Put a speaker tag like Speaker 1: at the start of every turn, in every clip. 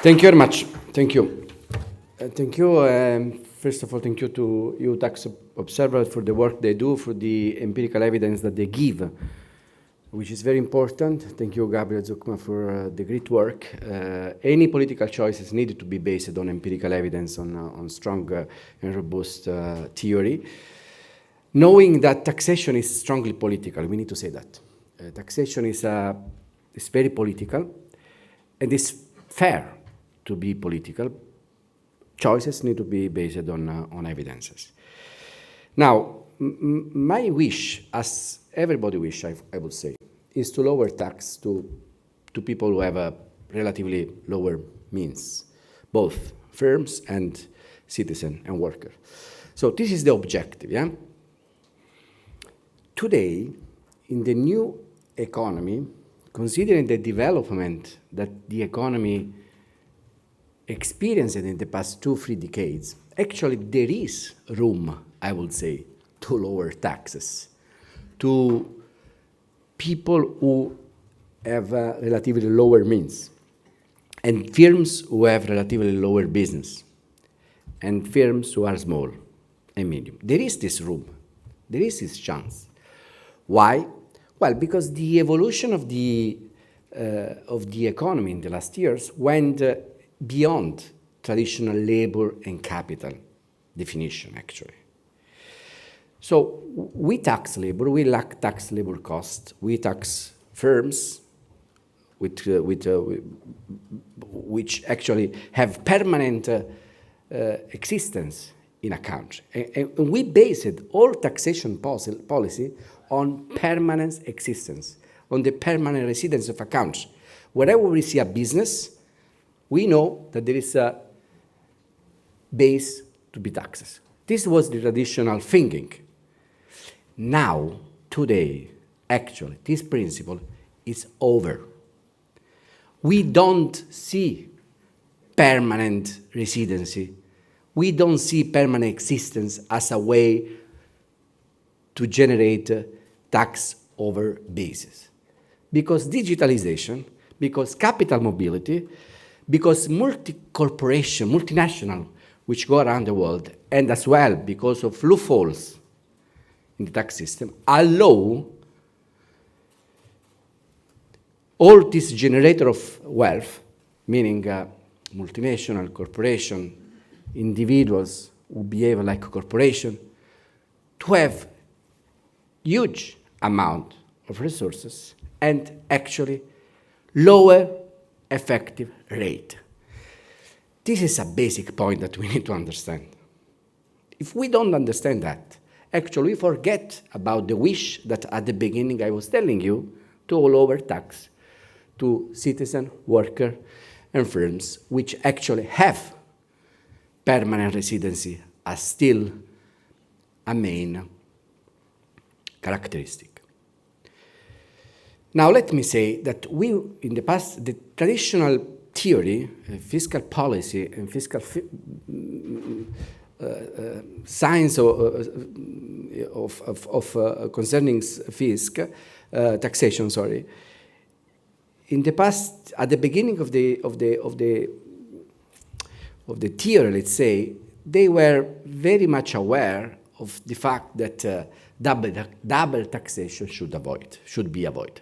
Speaker 1: Thank you very much. Thank you. Thank you. First of all, thank you to EU Tax Observatory for the work they do, for the empirical evidence that they give, which is very important. Thank you, Gabriel Zuckma, for the great work. Any political choices need to be based on empirical evidence, on strong and robust theory. Knowing that taxation is strongly political, we need to say that. Taxation is very political, and it's fair to be political. Choices need to be based on evidences. Now, my wish, as everybody wish, I would say, is to lower tax to people who have a relatively lower means, both firms and citizen and worker. So this is the objective, yeah? Today, in the new economy, considering the development that the economy experienced in the past 2-3 decades, actually there is room, I would say, to lower taxes to people who have relatively lower means, and firms who have relatively lower business, and firms who are small and medium. There is this room, there is this chance. Why? Well, because the evolution of the economy in the last years went beyond traditional labor and capital definition, actually. So we tax labor, we lack tax labor cost, we tax firms which actually have permanent existence in a country. And we based all taxation policy on permanent existence, on the permanent residence of a country. Wherever we see a business, we know that there is a base to be taxed. This was the traditional thinking. Now, today, actually, this principle is over. We don't see permanent residency. We don't see permanent existence as a way to generate tax over bases. Because digitalization, because capital mobility, because multi-corporation, multinational, which go around the world, and as well because of loopholes in the tax system, allow all this generator of wealth, meaning multinational, corporation, individuals who behave like a corporation, to have huge amount of resources and actually lower effective rate. This is a basic point that we need to understand. If we don't understand that, actually we forget about the wish that at the beginning I was telling you to lower tax to citizen, worker, and firms which actually have permanent residency as still a main characteristic. Now, let me say that we, in the past, the traditional theory, fiscal policy and fiscal science of concerning taxation, sorry. In the past, at the beginning of the theory, let's say, they were very much aware of the fact that double taxation should be avoided.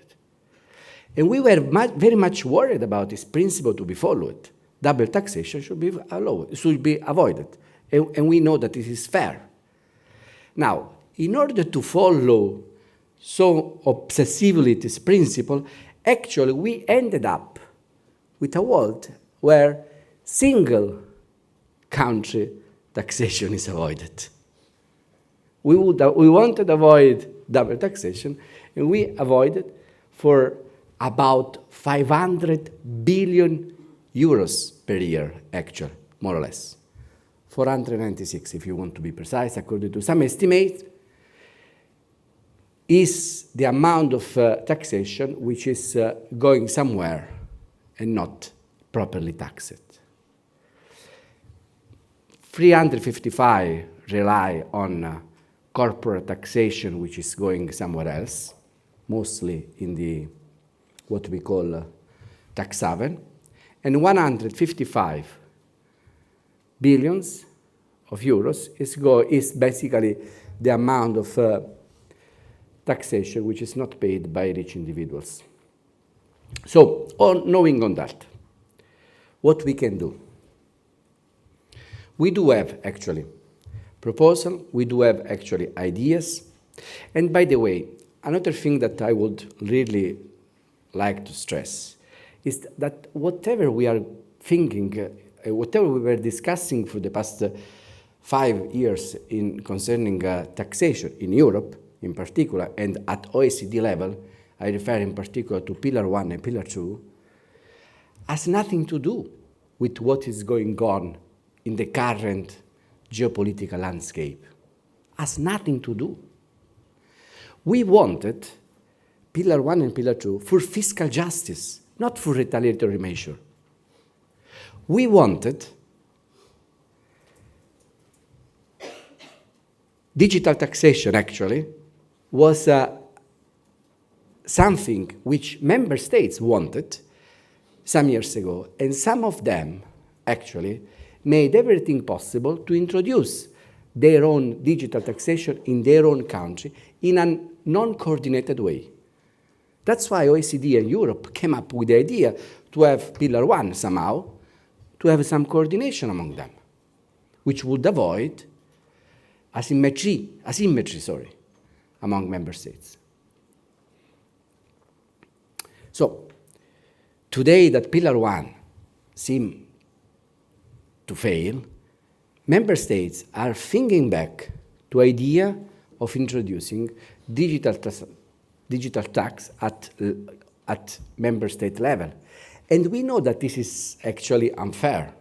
Speaker 1: And we were very much worried about this principle to be followed. Double taxation should be avoided. And we know that this is fair. Now, in order to follow so obsessively this principle, actually we ended up with a world where single country taxation is avoided. We wanted to avoid double taxation, and we avoided for about 500 billion euros per year, actually, more or less. 496, if you want to be precise, according to some estimates, is the amount of taxation which is going somewhere and not properly taxed. 355 rely on corporate taxation, which is going somewhere else, mostly in the what we call tax haven, and 155 billions of euros is basically the amount of taxation which is not paid by rich individuals. So, knowing on that, what we can do? We do have actually proposal, we do have actually ideas. And by the way, another thing that I would really like to stress is that whatever we are thinking, whatever we were discussing for the past 5 years concerning taxation in Europe in particular, and at OECD level, I refer in particular to Pillar 1 and Pillar 2, has nothing to do with what is going on in the current geopolitical landscape. Has nothing to do. We wanted Pillar 1 and Pillar 2 for fiscal justice, not for retaliatory measure. We wanted digital taxation, actually, was something which member states wanted some years ago, and some of them actually made everything possible to introduce their own digital taxation in their own country in a non-coordinated way. That's why OECD and Europe came up with the idea to have Pillar 1 somehow, to have some coordination among them, which would avoid asymmetry among member states. So, today that Pillar 1 seems to fail, member states are thinking back to idea of introducing digital tax at member state level. And we know that this is actually unfair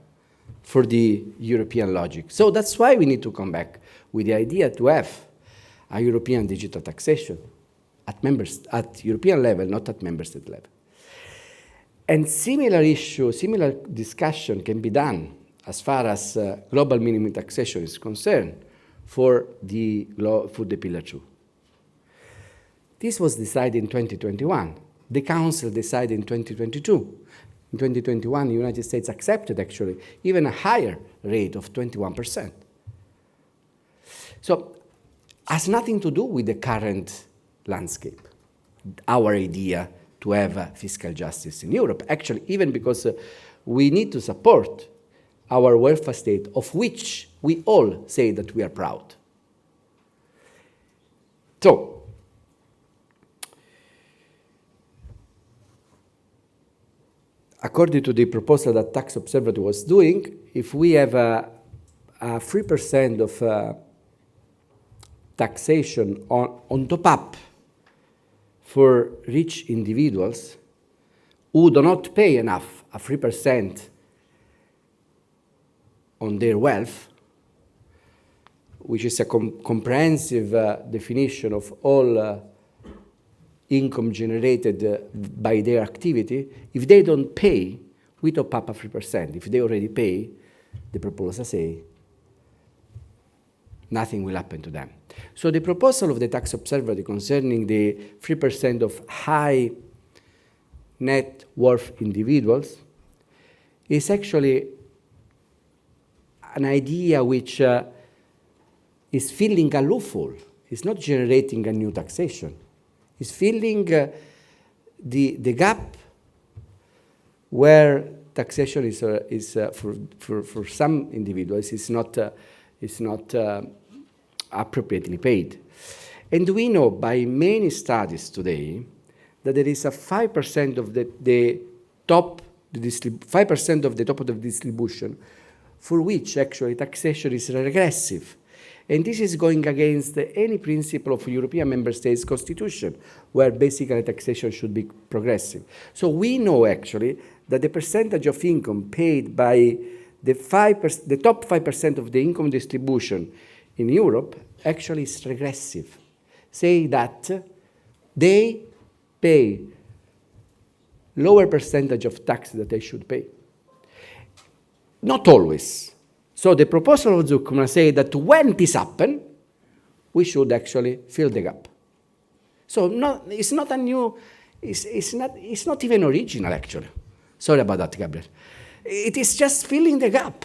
Speaker 1: for the European logic. So that's why we need to come back with the idea to have a European digital taxation at European level, not at member state level. And similar discussion can be done as far as global minimum taxation is concerned for the Pillar 2. This was decided in 2021. The Council decided in 2022. In 2021, the United States accepted actually even a higher rate of 21%. So, has nothing to do with the current landscape, our idea to have fiscal justice in Europe. Actually, even because we need to support our welfare state, of which we all say that we are proud. So, according to the proposal that Tax Observatory was doing, if we have a 3% of taxation on top up for rich individuals who do not pay enough, a 3% on their wealth, which is a comprehensive definition of all income generated by their activity, if they don't pay, we top up a 3%. If they already pay, the proposal say, nothing will happen to them. So the proposal of the Tax Observatory concerning the 3% of high net worth individuals is actually an idea which is filling a loophole. It's not generating a new taxation. It's filling the gap where taxation is for some individuals is not appropriately paid. And we know by many studies today that there is a 5% of the top of the distribution for which actually taxation is regressive. And this is going against any principle of European member states' constitution, where basically taxation should be progressive. So we know actually that the percentage of income paid by the top 5% of the income distribution in Europe actually is regressive. Say that they pay lower percentage of tax that they should pay. Not always. So the proposal of Subcommittee say that when this happens, we should actually fill the gap. So it's not a new, it's not even original actually. Sorry about that, Gabriel. It is just filling the gap.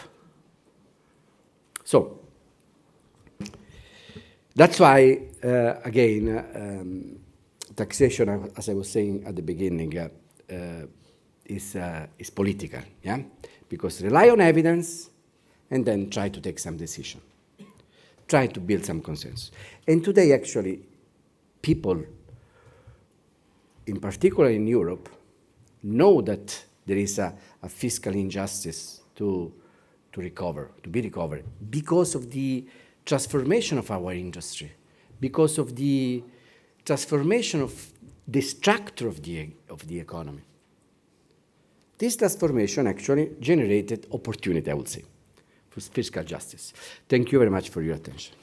Speaker 1: So, that's why, again, taxation, as I was saying at the beginning, is political, yeah? Because rely on evidence and then try to take some decision. Try to build some consensus. And today, actually, people, in particular in Europe, know that there is a fiscal injustice to be recovered, because of the transformation of our industry, because of the transformation of the structure of the economy. This transformation actually generated opportunity, I would say, for fiscal justice. Thank you very much for your attention.